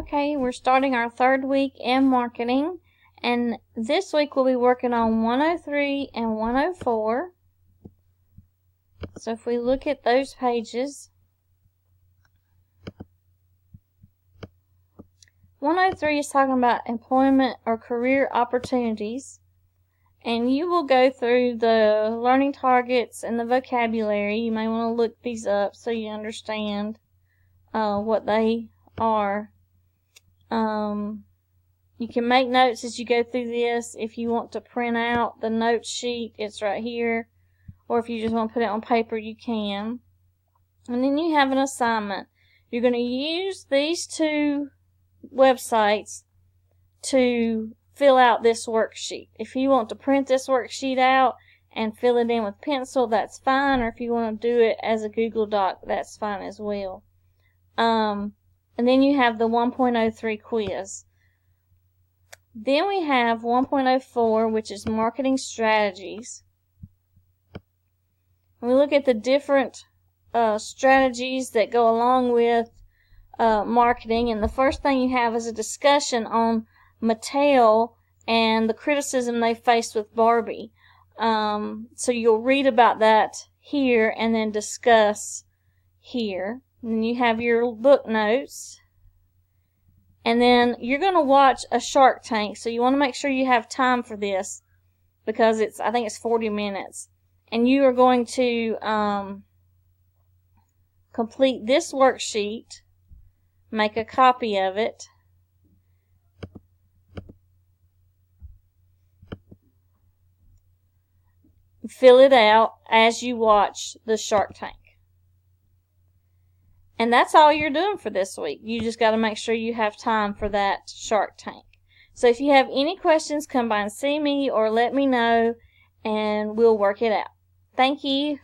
Okay, we're starting our third week in marketing, and this week we'll be working on 103 and 104. So if we look at those pages, 103 is talking about employment or career opportunities, and you will go through the learning targets and the vocabulary. You may want to look these up so you understand what they are. You can make notes as you go through this. If you want to print out the note sheet, it's right here. Or if you just want to put it on paper, you can. And then you have an assignment. You're going to use these two websites to fill out this worksheet. If you want to print this worksheet out and fill it in with pencil, that's fine. Or if you want to do it as a Google Doc, that's fine as well. And then you have the 1.03 quiz. Then we have 1.04, which is marketing strategies. And we look at the different strategies that go along with marketing. And the first thing you have is a discussion on Mattel and the criticism they faced with Barbie. So you'll read about that here and then discuss here. And then you have your book notes. And then you're going to watch a Shark Tank. So you want to make sure you have time for this because I think it's 40 minutes. And you are going to complete this worksheet, make a copy of it, fill it out as you watch the Shark Tank. And that's all you're doing for this week. You just got to make sure you have time for that Shark Tank. So if you have any questions, come by and see me or let me know, and we'll work it out. Thank you.